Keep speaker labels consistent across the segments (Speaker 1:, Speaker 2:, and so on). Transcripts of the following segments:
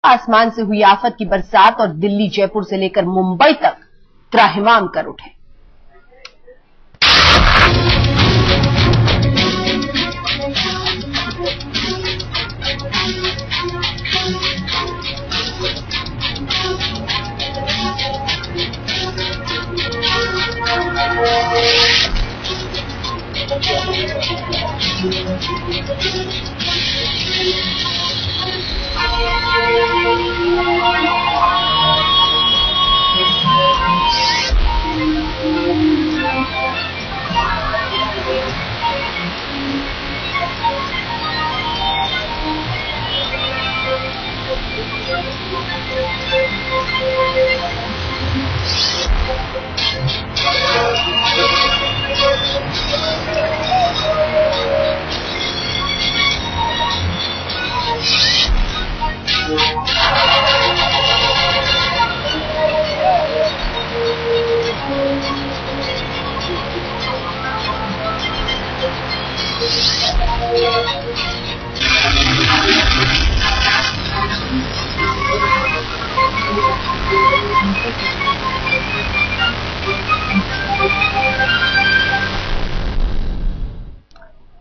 Speaker 1: आसमान से हुई आफत की बरसात और दिल्ली, जयपुर से लेकर मुंबई तक त्राहिमाम कर उठे।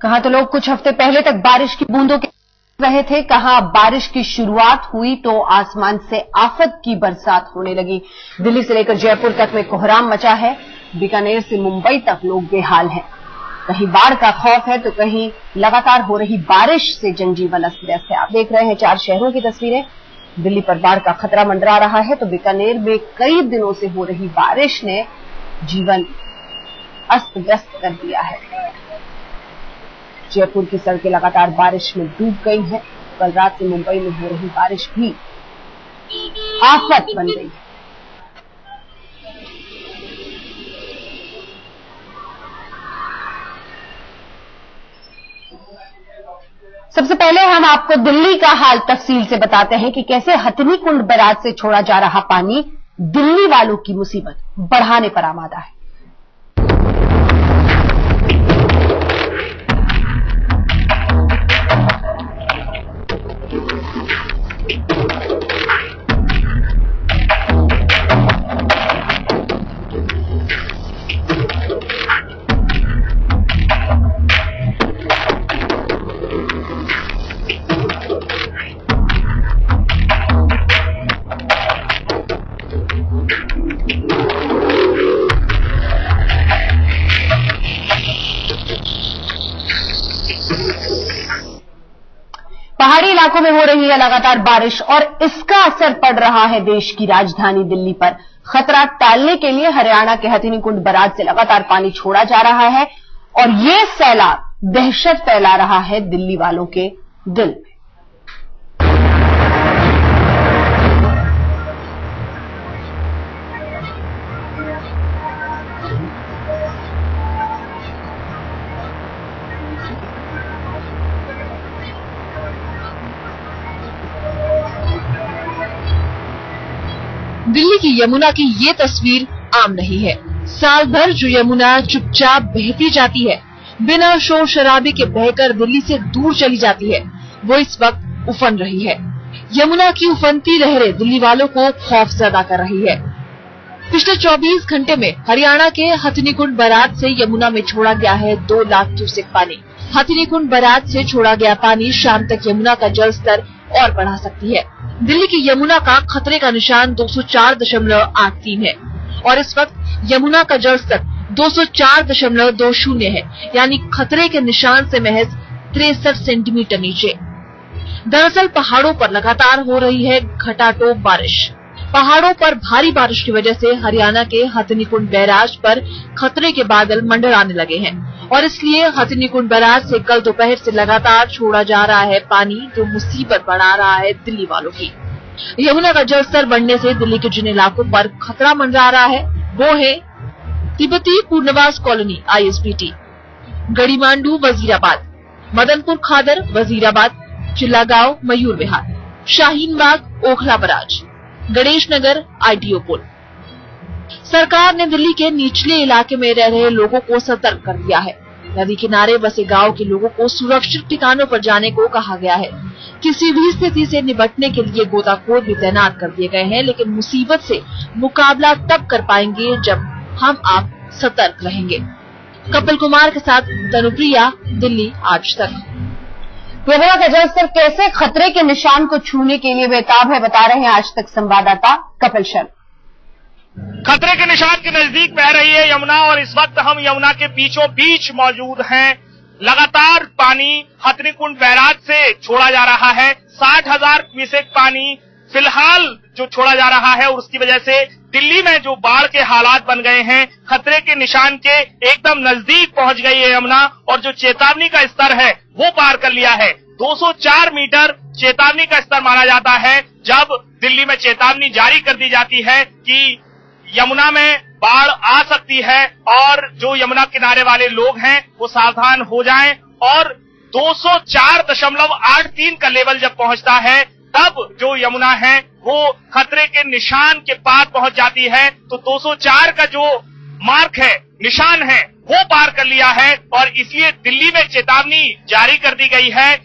Speaker 1: कहां तो लोग कुछ हफ्ते पहले तक बारिश की बूंदों के रहे थे, कहां बारिश की शुरुआत हुई तो आसमान से आफत की बरसात होने लगी। दिल्ली से लेकर जयपुर तक में कोहराम मचा है। बीकानेर से मुंबई तक लोग बेहाल हैं। कहीं बाढ़ का खौफ है तो कहीं लगातार हो रही बारिश से जनजीवन अस्त व्यस्त है। आप देख रहे हैं 4 शहरों की तस्वीरें। दिल्ली पर बाढ़ का खतरा मंडरा रहा है तो बीकानेर में कई दिनों से हो रही बारिश ने जीवन अस्त व्यस्त कर दिया है। जयपुर की सड़कें लगातार बारिश में डूब गई हैं। कल रात से मुंबई में हो रही बारिश भी आफत बन गई है। सबसे पहले हम आपको दिल्ली का हाल तफसील से बताते हैं कि कैसे हथनीकुंड बैराज से छोड़ा जा रहा पानी दिल्ली वालों की मुसीबत बढ़ाने पर आमादा है। पहाड़ी इलाकों में हो रही है लगातार बारिश और इसका असर पड़ रहा है देश की राजधानी दिल्ली पर। खतरा टालने के लिए हरियाणा के हथनीकुंड बैराज से लगातार पानी छोड़ा जा रहा है और ये सैलाब दहशत फैला रहा है दिल्ली वालों के दिल में।
Speaker 2: दिल्ली की यमुना की ये तस्वीर आम नहीं है। साल भर जो यमुना चुपचाप बहती जाती है, बिना शोर शराबे के बहकर दिल्ली से दूर चली जाती है, वो इस वक्त उफन रही है। यमुना की उफनती लहरें दिल्ली वालों को खौफजदा कर रही है। पिछले 24 घंटे में हरियाणा के हथनीकुंड बैराज से यमुना में छोड़ा गया है 2 लाख क्यूसेक पानी। हथनीकुंड बैराज से छोड़ा गया पानी शाम तक यमुना का जल स्तर और बढ़ा सकती है। दिल्ली की यमुना का खतरे का निशान 204.83 है और इस वक्त यमुना का जल स्तर 204.20 है, यानी खतरे के निशान से महज 63 सेंटीमीटर नीचे। दरअसल पहाड़ों पर लगातार हो रही है घटाटोप बारिश। पहाड़ों पर भारी बारिश की वजह से हरियाणा के हथनीकुंड बैराज पर खतरे के बादल मंडराने लगे हैं और इसलिए हथनीकुंड बैराज से कल दोपहर से लगातार छोड़ा जा रहा है पानी, जो मुसीबत बढ़ा रहा है दिल्ली वालों की। यमुना का जलस्तर बढ़ने से दिल्ली के जिन इलाकों पर खतरा मंडरा रहा है वो है तिब्बती पूर्णवास कॉलोनी ISBT, गढ़ीमांडू वजीराबाद, मदनपुर खादर वजीराबाद, चिल्लागांव मयूर विहार, शाहीन बाग ओखला बराज, गणेश नगर ITO पुल। सरकार ने दिल्ली के निचले इलाके में रह रहे लोगों को सतर्क कर दिया है। नदी किनारे बसे गांव के लोगों को सुरक्षित ठिकानों पर जाने को कहा गया है। किसी भी स्थिति से निपटने के लिए गोताखोर भी तैनात कर दिए गए हैं, लेकिन मुसीबत से मुकाबला तब कर पाएंगे जब हम आप सतर्क रहेंगे। कपिल कुमार के साथ तनुप्रिया, दिल्ली आज तक।
Speaker 1: यमुना का जलस्तर कैसे खतरे के निशान को छूने के लिए बेताब है, बता रहे हैं आज तक संवाददाता कपिल शर्मा।
Speaker 3: खतरे के निशान के नजदीक बह रही है यमुना और इस वक्त हम यमुना के बीचों बीच मौजूद हैं। लगातार पानी हथनीकुंड बैराज से छोड़ा जा रहा है। 60,000 क्यूसेक पानी फिलहाल जो छोड़ा जा रहा है और उसकी वजह से दिल्ली में जो बाढ़ के हालात बन गए हैं, खतरे के निशान के एकदम नजदीक पहुंच गई है यमुना और जो चेतावनी का स्तर है वो पार कर लिया है। 204 मीटर चेतावनी का स्तर माना जाता है जब दिल्ली में चेतावनी जारी कर दी जाती है कि यमुना में बाढ़ आ सकती है और जो यमुना किनारे वाले लोग हैं वो सावधान हो जाएं। और 204.83 का लेवल जब पहुंचता है तब जो यमुना है वो खतरे के निशान के पार पहुंच जाती है। तो 204 का जो मार्क है, निशान है, वो पार कर लिया है और इसलिए दिल्ली में चेतावनी जारी कर दी गई है।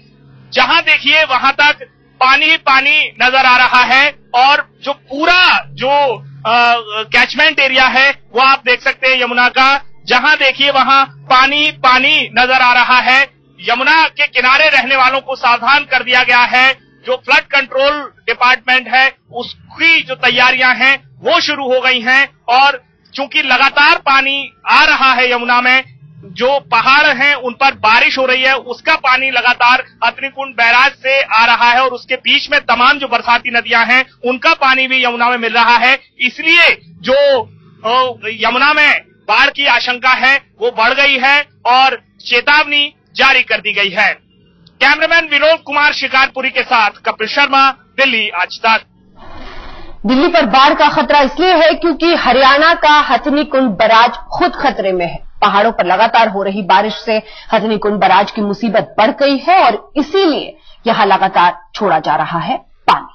Speaker 3: जहां देखिए वहां तक पानी ही पानी नजर आ रहा है और जो पूरा जो कैचमेंट एरिया है वो आप देख सकते हैं यमुना का। जहां देखिए वहां पानी पानी नजर आ रहा है। यमुना के किनारे रहने वालों को सावधान कर दिया गया है। जो फ्लड कंट्रोल डिपार्टमेंट है उसकी जो तैयारियां हैं वो शुरू हो गई हैं और चूंकि लगातार पानी आ रहा है यमुना में, जो पहाड़ हैं उन पर बारिश हो रही है, उसका पानी लगातार हथनीकुंड बैराज से आ रहा है और उसके बीच में तमाम जो बरसाती नदियां हैं उनका पानी भी यमुना में मिल रहा है। इसलिए जो यमुना में बाढ़ की आशंका है वो बढ़ गई है और चेतावनी जारी कर दी गई है। कैमरामैन विनोद कुमार शिकारपुरी के साथ कपिल शर्मा, दिल्ली आज तक।
Speaker 1: दिल्ली पर बाढ़ का खतरा इसलिए है क्योंकि हरियाणा का हथनीकुंड बैराज खुद खतरे में है। पहाड़ों पर लगातार हो रही बारिश से हथनीकुंड बैराज की मुसीबत बढ़ गई है और इसीलिए यहां लगातार छोड़ा जा रहा है पानी।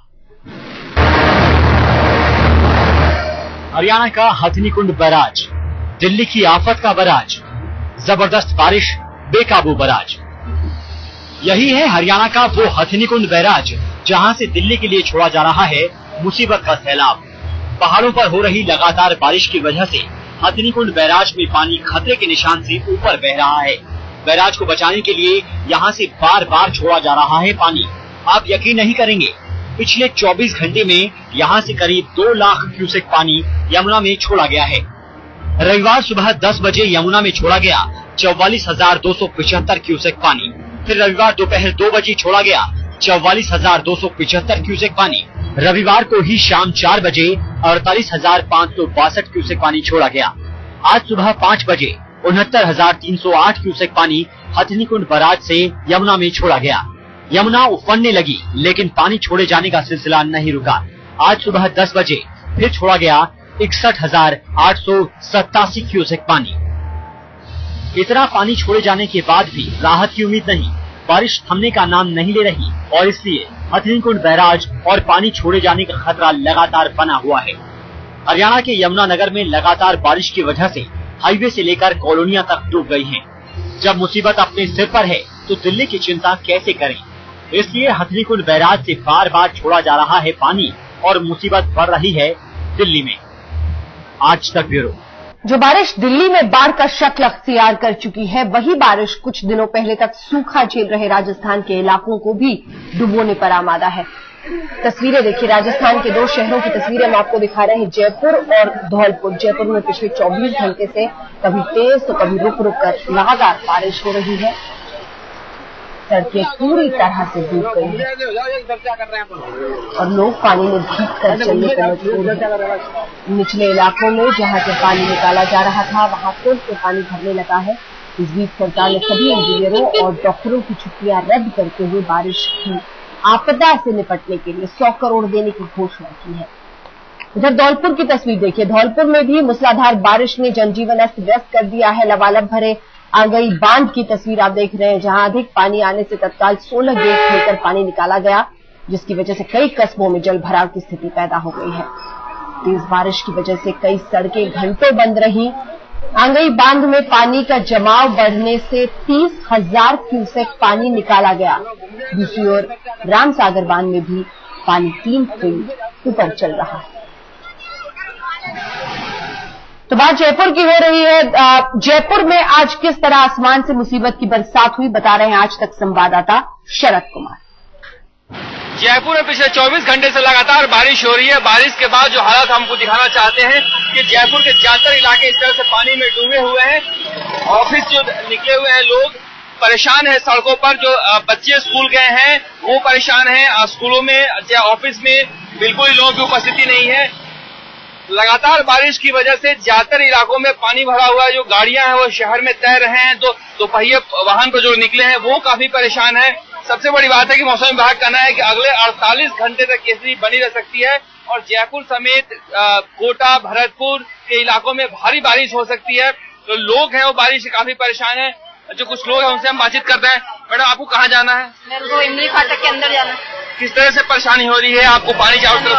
Speaker 4: हरियाणा का हथनीकुंड बैराज, दिल्ली की आफत का बैराज, जबरदस्त बारिश, बेकाबू बैराज। यही है हरियाणा का वो हथनीकुंड बैराज जहां से दिल्ली के लिए छोड़ा जा रहा है मुसीबत का सैलाब। पहाड़ों पर हो रही लगातार बारिश की वजह से हथनीकुंड बैराज में पानी खतरे के निशान से ऊपर बह रहा है। बैराज को बचाने के लिए यहां से बार बार छोड़ा जा रहा है पानी। आप यकीन नहीं करेंगे, पिछले 24 घंटे में यहां से करीब 2 लाख क्यूसेक पानी यमुना में छोड़ा गया है। रविवार सुबह 10 बजे यमुना में छोड़ा गया 44,275 क्यूसेक पानी। फिर रविवार दोपहर 2 बजे छोड़ा गया 44,275 क्यूसेक पानी। रविवार को ही शाम 4 बजे 48,562 क्यूसेक पानी छोड़ा गया। आज सुबह 5 बजे 69,308 क्यूसेक पानी हथनीकुंड बैराज से यमुना में छोड़ा गया। यमुना उफनने लगी लेकिन पानी छोड़े जाने का सिलसिला नहीं रुका। आज सुबह 10 बजे फिर छोड़ा गया 61,887 क्यूसेक पानी। इतना पानी छोड़े जाने के बाद भी राहत की उम्मीद नहीं। बारिश थमने का नाम नहीं ले रही और इसलिए हथनीकुंड बैराज और पानी छोड़े जाने का खतरा लगातार बना हुआ है। हरियाणा के यमुनानगर में लगातार बारिश की वजह से हाईवे से लेकर कॉलोनियां तक डूब गई हैं। जब मुसीबत अपने सिर पर है तो दिल्ली की चिंता कैसे करें? इसलिए हथनीकुंड बैराज से बार बार छोड़ा जा रहा है पानी और मुसीबत बढ़ रही है दिल्ली में। आज तक ब्यूरो।
Speaker 1: जो बारिश दिल्ली में बाढ़ का शक्ल अख्तियार कर चुकी है, वही बारिश कुछ दिनों पहले तक सूखा झेल रहे राजस्थान के इलाकों को भी डुबोने पर आमादा है। तस्वीरें देखिए, राजस्थान के 2 शहरों की तस्वीरें हम आपको दिखा रहे हैं, जयपुर और धौलपुर। जयपुर में पिछले 24 घंटे से कभी तेज तो कभी रुक रुक कर लगातार बारिश हो रही है। सड़कें पूरी तरह से डूब गई हैं और लोग पानी में भीग कर चलने पर मजबूर हैं। निचले इलाकों में जहां से पानी निकाला जा रहा था वहां फिर से पानी भरने लगा है। इस बीच सरकार ने सभी इंजीनियरों और डॉक्टरों की छुट्टियां रद्द करते हुए बारिश की आपदा से निपटने के लिए 100 करोड़ देने की घोषणा की है। इधर धौलपुर की तस्वीर देखिए, धौलपुर में भी मूसलाधार बारिश ने जनजीवन अस्त व्यस्त कर दिया है। लबालब भरे आंगई बांध की तस्वीर आप देख रहे हैं, जहां अधिक पानी आने से तत्काल 16 गेट खोलकर पानी निकाला गया, जिसकी वजह से कई कस्बों में जल भराव की स्थिति पैदा हो गई है। तेज बारिश की वजह से कई सड़कें घंटों बंद रही। आंगई बांध में पानी का जमाव बढ़ने से 30,000 क्यूसेक पानी निकाला गया। दूसरी ओर रामसागर बांध में भी पानी 3 फुट ऊपर चल रहा है। तो बात जयपुर की हो रही है। जयपुर में आज किस तरह आसमान से मुसीबत की बरसात हुई, बता रहे हैं आज तक संवाददाता शरद कुमार।
Speaker 5: जयपुर में पिछले 24 घंटे से लगातार बारिश हो रही है। बारिश के बाद जो हालत हमको दिखाना चाहते हैं कि जयपुर के ज्यादातर इलाके इस तरह से पानी में डूबे हुए हैं। ऑफिस जो निकले हुए हैं, लोग परेशान हैं सड़कों पर। जो बच्चे स्कूल गए हैं वो परेशान हैं। स्कूलों में या ऑफिस में बिल्कुल ही लोगों की उपस्थिति नहीं है। लगातार बारिश की वजह से ज्यादातर इलाकों में पानी भरा हुआ है। जो गाड़ियां हैं वो शहर में तैर रहे हैं, तो दोपहिया वाहन पर जो निकले हैं वो काफी परेशान है। सबसे बड़ी बात है कि मौसम विभाग का कहना है कि अगले 48 घंटे तक ये स्थिति बनी रह सकती है और जयपुर समेत कोटा, भरतपुर के इलाकों में भारी बारिश हो सकती है। तो लोग हैं वो बारिश से काफी परेशान है। जो कुछ लोग हैं उनसे हम बातचीत करते हैं। मैडम, आपको कहाँ जाना है?
Speaker 6: मेरे को इमली फाटक के अंदर जाना है।
Speaker 5: किस तरह से परेशानी हो रही है आपको? पानी चारों तरफ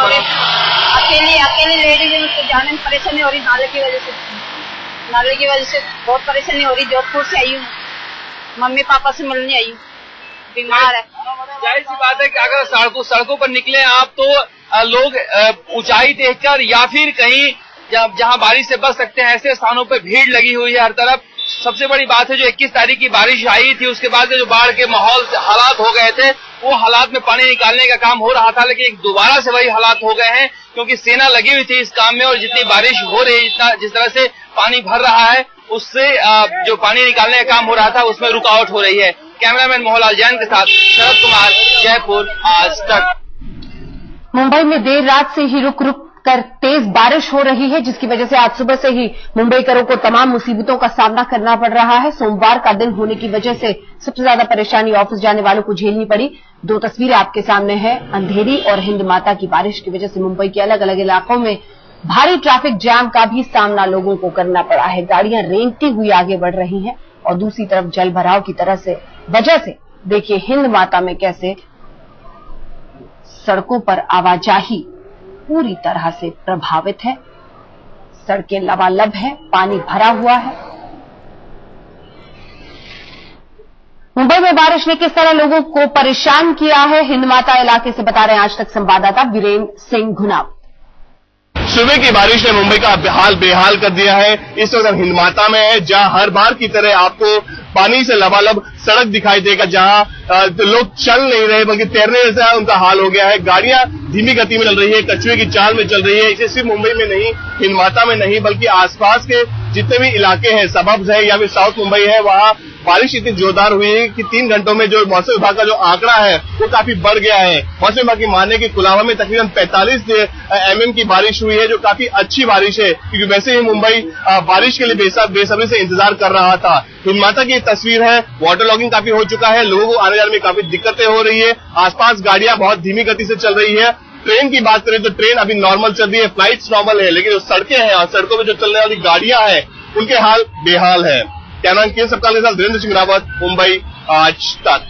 Speaker 6: अकेले लेडीज है, उसको जाने में परेशानी हो रही नाले की वजह से बहुत परेशानी हो रही। जोधपुर से आई हूँ, मम्मी पापा से मिलने आई हूँ, बीमार है।
Speaker 5: जाहिर सी बात है कि अगर सड़कों पर निकले आप तो लोग ऊंचाई देखकर या फिर कहीं जहां बारिश से बच सकते हैं ऐसे स्थानों पर भीड़ लगी हुई है हर तरफ। सबसे बड़ी बात है जो 21 तारीख की बारिश आई थी उसके बाद जो बाढ़ के माहौल हालात हो गए थे, वो हालात में पानी निकालने का काम हो रहा था, लेकिन दोबारा से वही हालात हो गए हैं क्योंकि सेना लगी हुई थी इस काम में। और जितनी बारिश हो रही है, जिस तरह से पानी भर रहा है, उससे जो पानी निकालने का काम हो रहा था उसमें रुकावट हो रही है। कैमरामैन मोहनलाल जैन के साथ शरद कुमार, जयपुर, आज तक।
Speaker 1: मुंबई में देर रात से ही रुक रुक कर तेज बारिश हो रही है, जिसकी वजह से आज सुबह से ही मुंबईकरों को तमाम मुसीबतों का सामना करना पड़ रहा है। सोमवार का दिन होने की वजह से सबसे ज्यादा परेशानी ऑफिस जाने वालों को झेलनी पड़ी। 2 तस्वीरें आपके सामने हैं। अंधेरी और हिंद माता की बारिश की वजह से मुंबई के अलग अलग इलाकों में भारी ट्रैफिक जाम का भी सामना लोगों को करना पड़ा है। गाड़ियां रेंगती हुई आगे बढ़ रही हैं और दूसरी तरफ जल भराव की वजह से देखिए हिंद माता में कैसे सड़कों पर आवाजाही पूरी तरह से प्रभावित है। सड़कें लबालब है, पानी भरा हुआ है। मुंबई में बारिश ने किस तरह लोगों को परेशान किया है, हिंद माता इलाके से बता रहे हैं आज तक संवाददाता वीरेंद्र सिंह घुनाव।
Speaker 7: सुबह की बारिश ने मुंबई का हाल बेहाल कर दिया है। इस वक्त हम हिंद माता में है, जहां हर बार की तरह आपको पानी से लबालब सड़क दिखाई देगा, जहां लोग चल नहीं रहे बल्कि तैरने जैसा उनका हाल हो गया है। गाड़ियां धीमी गति में चल रही है, कछुए की चाल में चल रही है। इसे सिर्फ मुंबई में नहीं, हिंद माता में नहीं, बल्कि आसपास के जितने भी इलाके हैं, सबब्स है या फिर साउथ मुंबई है, वहां बारिश इतनी जोरदार हुई है कि 3 घंटों में जो मौसम विभाग का जो आंकड़ा है वो काफी बढ़ गया है। मौसम विभाग की मानने की कुलावा में तकरीबन 45 mm की बारिश हुई है, जो काफी अच्छी बारिश है क्योंकि वैसे ही मुंबई बारिश के लिए बेसब्री से इंतजार कर रहा था। हिंद माता की तस्वीर है। वाटर लॉगिंग काफी हो चुका है, लोगों को आने जाने में काफी दिक्कतें हो रही है। आसपास गाड़ियां बहुत धीमी गति से चल रही है। ट्रेन की बात करें तो ट्रेन अभी नॉर्मल चल रही है, फ्लाइट्स नॉर्मल है, लेकिन जो सड़कें हैं और सड़कों में जो चलने वाली गाड़ियां हैं उनके हाल बेहाल है। कैमरामैन के सप्ताह के साथ वीरेंद्र सिंह रावत, मुंबई, आज तक।